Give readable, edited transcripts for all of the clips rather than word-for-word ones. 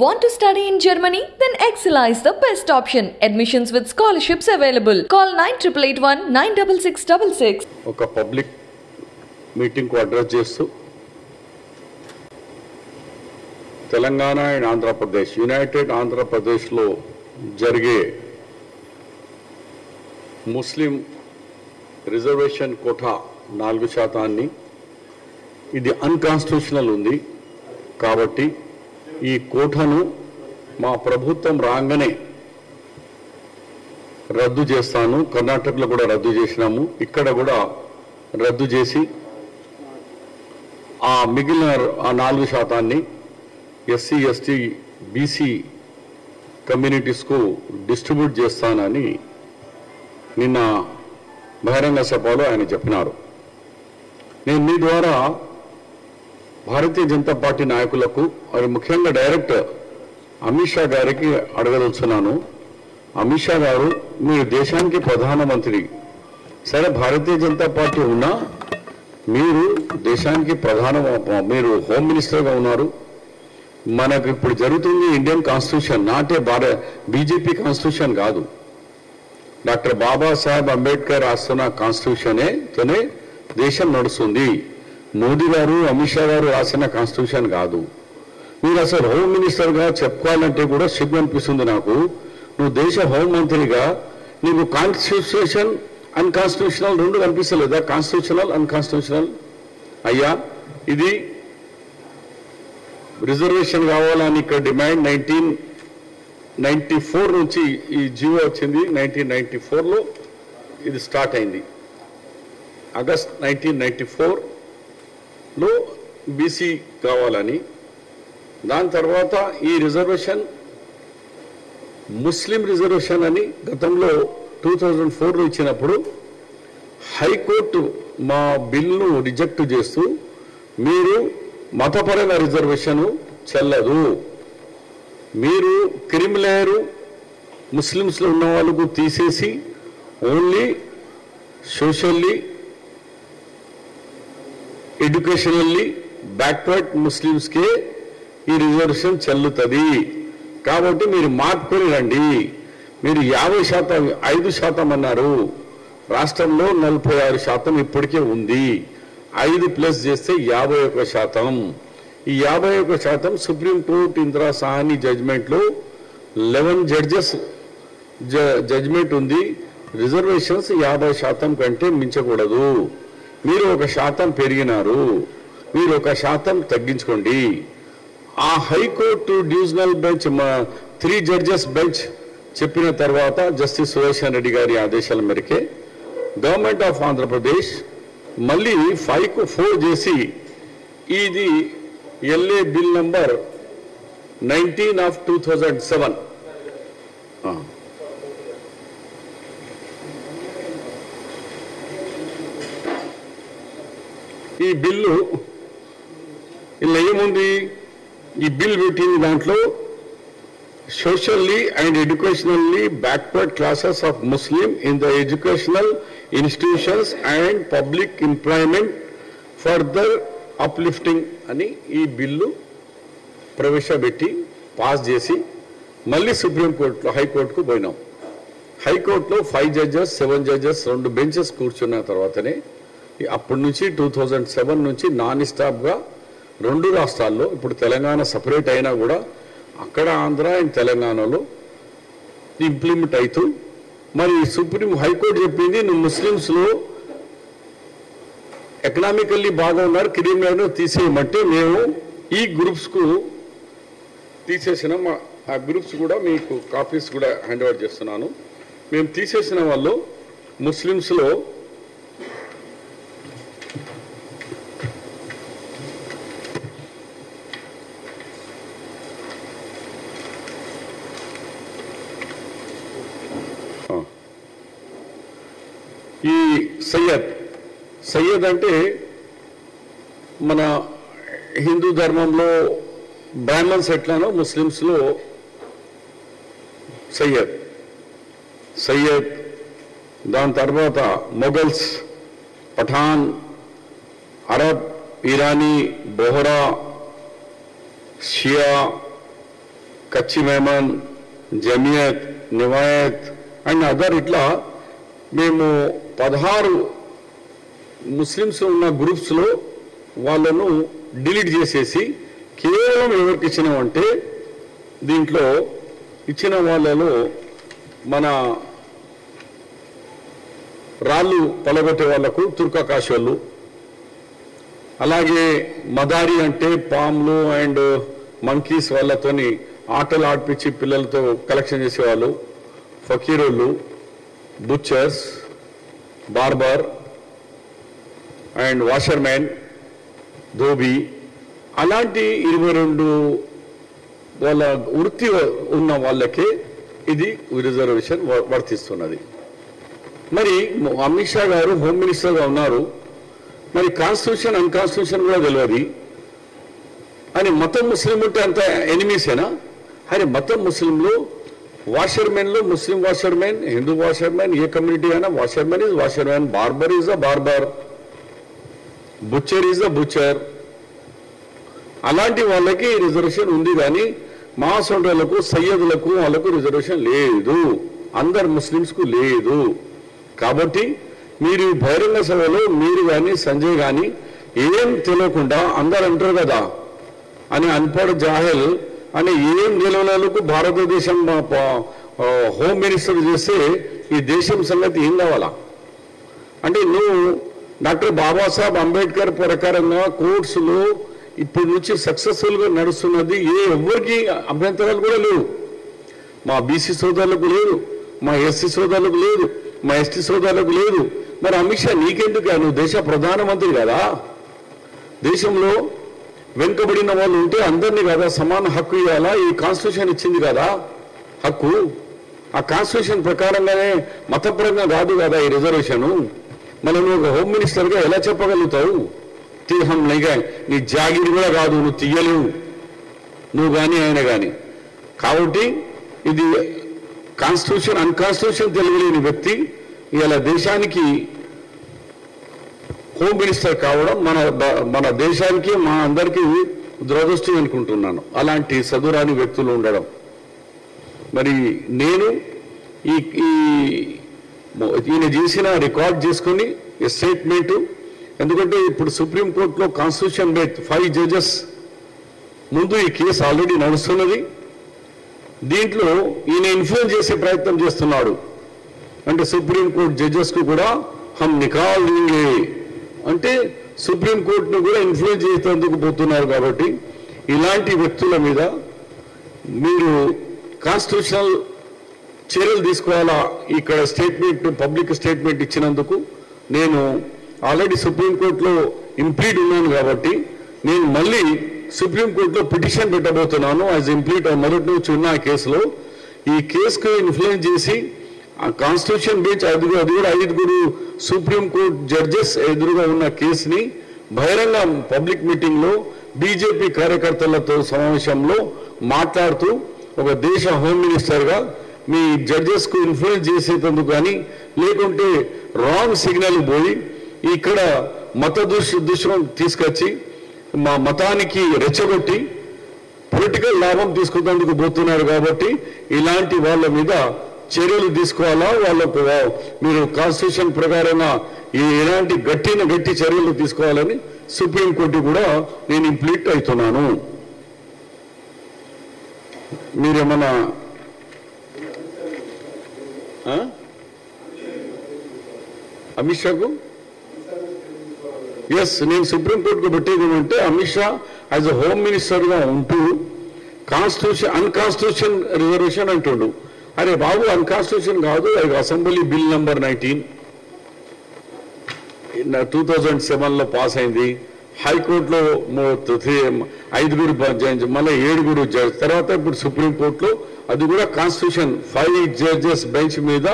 Want to study in Germany? Then Excella is the best option. Admissions with scholarships available. Call 9881 96666. ఒక public meeting కు address చేస్తూ Telangana and Andhra Pradesh United Andhra Pradesh లో జరిగే ముస్లిం reservation quota 4% ఇది unconstitutional ఉంది కాబట్టి ఈ కోటాను మా ప్రభుత్వం రాగానే రద్దు చేస్తాను. కర్ణాటకలో కూడా రద్దు చేసినాము, ఇక్కడ కూడా రద్దు చేసి ఆ మిగిలిన 4% ఎస్సీ ఎస్టీ బీసీ కమ్యూనిటీస్కు డిస్ట్రిబ్యూట్ చేస్తానని నిన్న బహిరంగ సభలో ఆయన చెప్పినారు. నేను మీ ద్వారా భారతీయ జనతా పార్టీ నాయకులకు మరి ముఖ్యంగా డైరెక్టర్ అమిత్ షా గారికి అడగదలుచున్నాను. అమిత్ షా గారు, మీరు దేశానికి ప్రధానమంత్రి, సరే భారతీయ జనతా పార్టీ ఉన్నా మీరు దేశానికి మీరు హోమ్ మినిస్టర్గా ఉన్నారు. మనకు ఇప్పుడు జరుగుతుంది ఇండియన్ కాన్స్టిట్యూషన్, నాటే బీజేపీ కాన్స్టిట్యూషన్ కాదు, డాక్టర్ బాబాసాహెబ్ అంబేద్కర్ రాస్తున్న కాన్స్టిట్యూషన్తోనే దేశం నడుస్తుంది. మోదీ గారు అమిత్ షా గారు రాసిన కాన్స్టిట్యూషన్ కాదు. మీరు అసలు హోమ్ మినిస్టర్గా చెప్పుకోవాలంటే కూడా సిగ్గు అనిపిస్తుంది నాకు. నువ్వు దేశ హోం మంత్రిగా నీకు కాన్స్టిట్యూషన్ అన్కాన్స్టిట్యూషనల్ రెండు కనిపిస్తలేదా? కాన్స్టిట్యూషనల్ అన్కాన్స్టిట్యూషనల్ అయ్యా, ఇది రిజర్వేషన్ కావాలని ఇక్కడ డిమాండ్ 1994 నుంచి ఈ జీవో వచ్చింది. 1994లో ఇది స్టార్ట్ అయింది. ఆగస్ట్ 1994లో బీసీ కావాలని, దాని తర్వాత ఈ రిజర్వేషన్ ముస్లిం రిజర్వేషన్ అని గతంలో 2004లో ఇచ్చినప్పుడు హైకోర్టు మా బిల్లును రిజెక్ట్ చేస్తూ మీరు మతపరమైన రిజర్వేషన్ చెల్లదు, మీరు క్రిమిలేయరు ముస్లిమ్స్లో ఉన్న వాళ్ళకు తీసేసి ఓన్లీ సోషల్లీ ఎడ్యుకేషనల్లీ బ్యాక్వర్డ్ ముస్లిమ్స్కే ఈ రిజర్వేషన్ చెల్లుతుంది. కాబట్టి మీరు మార్పుకొని రండి. మీరు 50%, 5% అన్నారు. రాష్ట్రంలో 46% ఇప్పటికే ఉంది. 5 ప్లస్ చేస్తే 51%. ఈ 51% సుప్రీంకోర్టు ఇందిరా సాహ్ని జడ్జిమెంట్లో 11 జడ్జెస్ జడ్జిమెంట్ ఉంది. రిజర్వేషన్స్ 50% కంటే మించకూడదు. మీరు 1% పెరిగినారు, మీరు 1% తగ్గించుకోండి. ఆ high court divisional bench 3 judges bench చెప్పిన తర్వాత జస్టిస్ సుదర్శన్ రెడ్డి గారి ఆదేశాల మేరకే గవర్నమెంట్ ఆఫ్ ఆంధ్రప్రదేశ్ మళ్ళీ 5కు 4 చేసి ఇది ఎల్ఏ బిల్ నంబర్ 19/2007 ఈ బిల్లు ఇలా ఏముంది, ఈ బిల్ పెట్టింది దాంట్లో socially and educationally backward classes of Muslim in the educational institutions and public employment further uplifting అని ఈ బిల్లు ప్రవేశపెట్టి పాస్ చేసి మళ్ళీ సుప్రీంకోర్టులో హైకోర్టుకు పోయినాం. హైకోర్టులో 5 జడ్జెస్ 7 జడ్జెస్ 2 బెంచెస్ కూర్చున్న తర్వాతనే అప్పటి నుంచి 2007 నుంచి నాన్ స్టాప్గా 2 రాష్ట్రాల్లో, ఇప్పుడు తెలంగాణ సపరేట్ అయినా కూడా అక్కడ ఆంధ్ర అండ్ తెలంగాణలో ఇంప్లిమెంట్ అవుతూ, మరి సుప్రీం హైకోర్టు చెప్పింది నువ్వు ముస్లిమ్స్లో ఎకనామికల్లీ బాగా ఉన్నారు, క్రిమినల్ తీసేయమంటే మేము ఈ గ్రూప్స్కు తీసేసినాం. ఆ గ్రూప్స్ కూడా మీకు కాపీస్ కూడా హ్యాండ్ ఓవర్ చేస్తున్నాను. మేము తీసేసిన వాళ్ళు ముస్లిమ్స్లో ఈ సయ్యద్ అంటే మన హిందూ ధర్మంలో బ్రాహ్మణ్స్ ఎట్లానో ముస్లిమ్స్లో సయ్యద్, దాని తర్వాత మొఘల్స్, పఠాన్, అరబ్, ఇరానీ, బోహరా, షియా, కచ్చి మెహమాన్, జమియత్, నివాయత్ అండ్ అదర్ ఇట్లా మేము 16 ముస్లిమ్స్ ఉన్న గ్రూప్స్లో వాళ్ళను డిలీట్ చేసేసి కేవలం ఎవరికి ఇచ్చినామంటే దీంట్లో ఇచ్చిన వాళ్ళలో మన రాళ్ళు పలగొట్టే వాళ్లకు తుర్కాకాశ్ వాళ్ళు, అలాగే మదారి అంటే పాములు అండ్ మంకీస్ వాళ్ళతోని ఆటలు ఆడిపించి పిల్లలతో కలెక్షన్ చేసేవాళ్ళు, ఫకీరోళ్ళు, బుచ్చర్స్, బార్బర్ అండ్ వాషర్మ్యాన్, ధోబీ, అలాంటి 22 వాళ్ళ వృత్తి ఉన్న వాళ్ళకే ఇది రిజర్వేషన్ వర్తిస్తున్నది. మరి అమిత్ షా గారు హోమ్ మినిస్టర్గా ఉన్నారు, మరి కాన్స్టిట్యూషన్ అన్కాన్స్టిట్యూషన్ కూడా తెలియదు అని మతం ముస్లిం ఉంటే అంత ఎనిమీసేనా? అరే మతం ముస్లింలు వాషర్మెన్లో ముస్లిం వాషర్మెన్, హిందూ వాషర్మెన్, ఏ కమ్యూనిటీ అయినా washermen is washermen, barber is a barber, butcher is a butcher. అలాంటి వాళ్ళకి రిజర్వేషన్ ఉంది, కానీ మా సొంటలకు సయ్యదులకు వాళ్ళకు రిజర్వేషన్ లేదు, అందరు ముస్లిమ్స్కు లేదు. కాబట్టి మీరు బహిరంగ సభలో మీరు కానీ సంజయ్ కానీ ఏం తెలియకుండా అందరు అంటారు కదా అని అన్పఢ్ జాహెల్ అని ఏం తెలియలకు భారతదేశం హోమ్ మినిస్టర్ చేస్తే ఈ దేశం సంగతి ఏం కావాలా? అంటే నువ్వు డాక్టర్ బాబాసాహెబ్ అంబేద్కర్ ప్రకారంగా కోర్ట్స్లో ఇప్పటి నుంచి సక్సెస్ఫుల్గా నడుస్తున్నది, ఎవరికి అభ్యంతరాలు కూడా లేవు. మా బీసీ సోదరులకు లేదు, మా ఎస్సీ సోదరులకు లేదు, మా ఎస్టీ సోదరులకు లేదు. మరి అమిత్ షా నీకెందుకు? నువ్వు దేశ ప్రధానమంత్రి కదా, దేశంలో వెనుకబడిన వాళ్ళు ఉంటే అందరినీ కదా సమాన హక్కు ఇవ్వాలా, ఈ కాన్స్టిట్యూషన్ ఇచ్చింది కదా హక్కు. ఆ కాన్స్టిట్యూషన్ ప్రకారంగానే మతపరంగా కాదు కదా ఈ రిజర్వేషను. మనం నువ్వు హోమ్ మినిస్టర్గా ఎలా చెప్పగలుగుతావు? తీహం నైగా నీ జాగిరి కూడా కాదు, నువ్వు తీయలేవు, నువ్వు కానీ ఆయన కానీ. కాబట్టి ఇది కాన్స్టిట్యూషన్ అన్కాన్స్టిట్యూషన్ తెలియలేని వ్యక్తి ఇలా దేశానికి హోమ్ మినిస్టర్ కావడం మన దేశానికి మా అందరికీ దురదృష్టం అనుకుంటున్నాను, అలాంటి చదువురాని వ్యక్తులు ఉండడం. మరి నేను ఈయన చేసిన రికార్డ్ చేసుకుని స్టేట్మెంటు, ఎందుకంటే ఇప్పుడు సుప్రీంకోర్టులో కాన్స్టిట్యూషన్ బెంచ్ 5 జడ్జెస్ ముందు ఈ కేసు ఆల్రెడీ నడుస్తున్నది. దీంట్లో ఈయన ఇన్ఫ్లుయెన్స్ చేసే ప్రయత్నం చేస్తున్నాడు. అంటే సుప్రీంకోర్టు జడ్జెస్కు కూడా హమ్ నికాల్ దేంగే అంటే సుప్రీంకోర్టును కూడా ఇన్ఫ్లుయెన్స్ చేసేందుకు పోతున్నారు. కాబట్టి ఇలాంటి వ్యక్తుల మీద మీరు కాన్స్టిట్యూషనల్ చర్యలు తీసుకోవాలా. ఇక్కడ స్టేట్మెంట్ పబ్లిక్ స్టేట్మెంట్ ఇచ్చినందుకు నేను ఆల్రెడీ సుప్రీంకోర్టులో ఇంప్లీడ్ ఉన్నాను కాబట్టి నేను మళ్ళీ సుప్రీంకోర్టులో పిటిషన్ పెట్టబోతున్నాను యాజ్ ఇంప్లీడ్. మొదటి నుంచి ఉన్న ఆ కేసులో ఈ కేసుకు ఇన్ఫ్లుయెన్స్ చేసి ఆ కాన్స్టిట్యూషన్ బెంచ్ అది కూడా 5 సుప్రీంకోర్టు జడ్జెస్ ఎదురుగా ఉన్న కేసుని బహిరంగ పబ్లిక్ మీటింగ్లో బీజేపీ కార్యకర్తలతో సమావేశంలో మాట్లాడుతూ ఒక దేశ హోమ్ మినిస్టర్గా మీ జడ్జెస్కు ఇన్ఫ్లుయెన్స్ చేసేందుకు కానీ లేకుంటే రాంగ్ సిగ్నల్ పోయి ఇక్కడ మత దృశ్యం తీసుకొచ్చి మా మతానికి రెచ్చగొట్టి పొలిటికల్ లాభం తీసుకునేందుకు పోతున్నారు. కాబట్టి ఇలాంటి వాళ్ళ మీద చర్యలు తీసుకోవాలా, వాళ్ళకు మీరు కాన్స్టిట్యూషన్ ప్రకారంగా ఎలాంటి గట్టి చర్యలు తీసుకోవాలని సుప్రీంకోర్టు కూడా నేను ఇంప్లీట్ అవుతున్నాను. మీరేమన్నా అమిత్ షాకు ఎస్ నేను సుప్రీంకోర్టుకు పెట్టేది ఏమంటే Amit Shah as a home మినిస్టర్గా ఉంటూ కాన్స్టిట్యూషన్ అన్కాన్స్టిట్యూషన్ రిజర్వేషన్ అంటుండు. అరే బాబు అన్కాన్స్టిట్యూషన్ కాదు, అది అసెంబ్లీ బిల్ నంబర్ 19 2007లో పాస్ అయింది. హైకోర్టులో 5 మళ్ళీ 7 జడ్జ్ తర్వాత ఇప్పుడు సుప్రీంకోర్టులో అది కూడా కాన్స్టిట్యూషన్ 5 జడ్జెస్ బెంచ్ మీద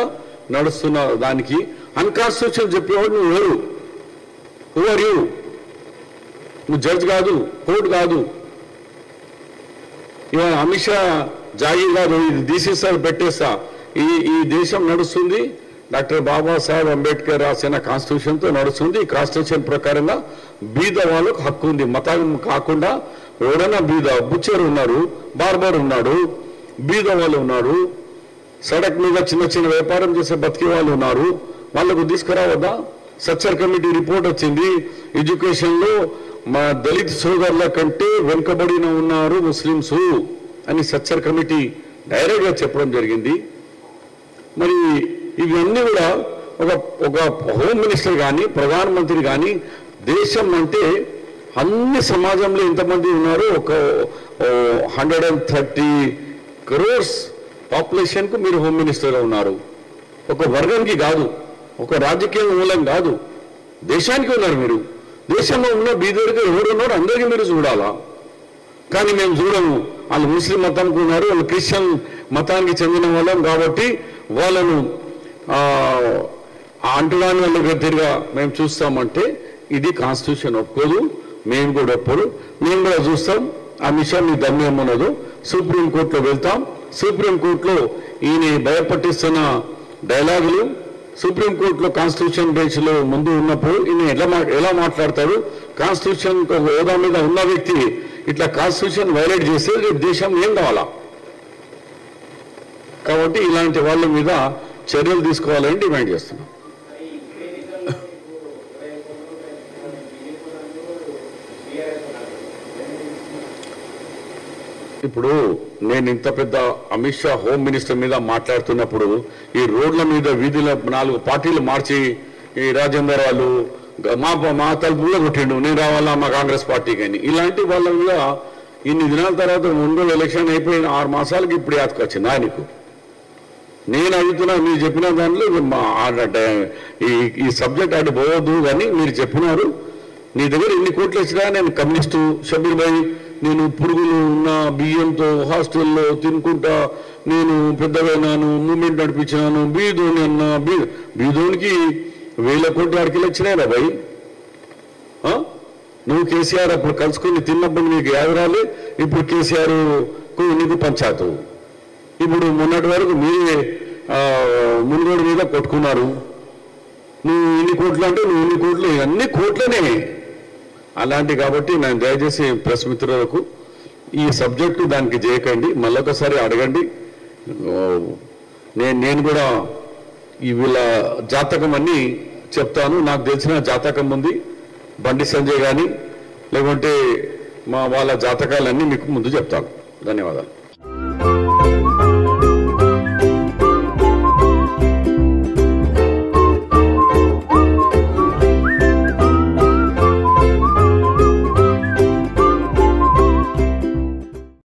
నడుస్తున్న దానికి అన్కాన్స్టిట్యూషన్ చెప్పేవాడు నువ్వు ఎవరు? Who are you? నువ్వు జడ్జ్ కాదు, కోర్టు కాదు. ఇవాళ అమిత్ షా జాగీర్ కాదు, ఇది తీసేస్తారు పెట్టేస్తా. ఈ దేశం నడుస్తుంది డాక్టర్ బాబాసాహెబ్ అంబేద్కర్ రాసిన కాన్స్టిట్యూషన్తో నడుస్తుంది. ఈ కాన్స్టిట్యూషన్ ప్రకారంగా బీద వాళ్ళకు హక్కు ఉంది, మతం కాకుండా. ఎవరైనా బీద బుచ్చర్ ఉన్నారు, బార్బర్ ఉన్నాడు, బీద వాళ్ళు ఉన్నారు, సడక్ మీద చిన్న చిన్న వ్యాపారం చేసే బతికే వాళ్ళు ఉన్నారు, వాళ్ళకు తీసుకురావద్దా? సచ్చర్ కమిటీ రిపోర్ట్ వచ్చింది, ఎడ్యుకేషన్లో మా దళిత సోదరుల కంటే వెనుకబడిన ఉన్నారు ముస్లింస్ అని సచ్చర్ కమిటీ డైరెక్ట్గా చెప్పడం జరిగింది. మరి ఇవన్నీ కూడా ఒక హోమ్ మినిస్టర్ కానీ ప్రధానమంత్రి కానీ దేశం అంటే అన్ని సమాజంలో ఎంతమంది ఉన్నారు, ఒక 130 crores పాపులేషన్కు మీరు హోమ్ మినిస్టర్గా ఉన్నారు. ఒక వర్గానికి కాదు, ఒక రాజకీయ మూలం కాదు, దేశానికి ఉన్నారు మీరు. దేశంలో ఉన్న బీదరికి ఎవరున్నారో అందరికీ మీరు చూడాలా. కానీ మేము చూడము. వాళ్ళు ముస్లిం మతానికి ఉన్నారు, వాళ్ళు క్రిస్టియన్ మతానికి చెందిన వాళ్ళం కాబట్టి వాళ్ళను అంటురాని వాళ్ళ దగ్గరగా మేము చూస్తామంటే ఇది కాన్స్టిట్యూషన్ ఒప్పుకోదు, మేము కూడా ఒప్పుకోదు. మేము కూడా చూస్తాం ఆ విషయాన్ని దమ్యం ఉన్నదో సుప్రీంకోర్టులో వెళ్తాం. సుప్రీంకోర్టులో ఈయన భయపట్టిస్తున్న డైలాగులు, సుప్రీంకోర్టులో కాన్స్టిట్యూషన్ బెంచ్లో ముందు ఉన్నప్పుడు ఈయన ఎలా మాట్లాడతారు? కాన్స్టిట్యూషన్ హోదా మీద ఉన్న వ్యక్తి ఇట్లా కాన్స్టిట్యూషన్ వైలేట్ చేస్తే రేపు దేశం ఏం కావాలా? కాబట్టి ఇలాంటి వాళ్ళ మీద చర్యలు తీసుకోవాలని డిమాండ్ చేస్తున్నాం. ఇప్పుడు నేను ఇంత పెద్ద అమిత్ షా హోమ్ మినిస్టర్ మీద మాట్లాడుతున్నప్పుడు ఈ రోడ్ల మీద వీధుల 4 పార్టీలు మార్చి ఈ రాజేందర్ వాళ్ళు మా తలుపులో కొట్టిండు, నేను రావాలా మా కాంగ్రెస్ పార్టీకి అని, ఇలాంటి వాళ్ళ మీద ఇన్ని దినాల తర్వాత ముందు ఎలక్షన్ అయిపోయిన 6 మాసాలకి ఇప్పుడు యాతకొచ్చింది ఆయనకు. నేను అడుగుతున్నా, మీరు చెప్పిన దాంట్లో ఈ సబ్జెక్ట్ అటు పోవద్దు కానీ మీరు చెప్పినారు. నీ దగ్గర ఎన్ని కోట్లు వచ్చినా నేను కమ్యూనిస్టు షబీర్ భాయ్, నేను పురుగులు ఉన్న బియ్యంతో హాస్టల్లో తినుకుంటా నేను పెద్దగైనాను, మూమెంట్ నడిపించినాను, బీదోని అన్న బీదోనికి 1000 కోట్లు అడికి వచ్చినాయిరా భాయ్. నువ్వు కేసీఆర్ అప్పుడు కలుసుకుని తిన్నప్పుడు నీకు యాదరాలే, ఇప్పుడు కేసీఆర్కు నీకు పంచాయతు. ఇప్పుడు మొన్నటి వరకు మీరే మునుగోడు మీద కొట్టుకున్నారు. నువ్వు ఇన్ని కోట్లు అంటే నువ్వు ఇన్ని కోట్లు, అన్ని కోట్లనే అలాంటి. కాబట్టి నేను దయచేసి ప్రెస్ మిత్రులకు ఈ సబ్జెక్టు దానికి చేయకండి, మళ్ళొకసారి అడగండి. నేను కూడా ఈ వీళ్ళ జాతకం అన్నీ చెప్తాను. నాకు తెలిసిన జాతకం ఉంది, బండి సంజయ్ కానీ లేకుంటే వాళ్ళ జాతకాలన్నీ మీకు ముందు చెప్తాను. ధన్యవాదాలు.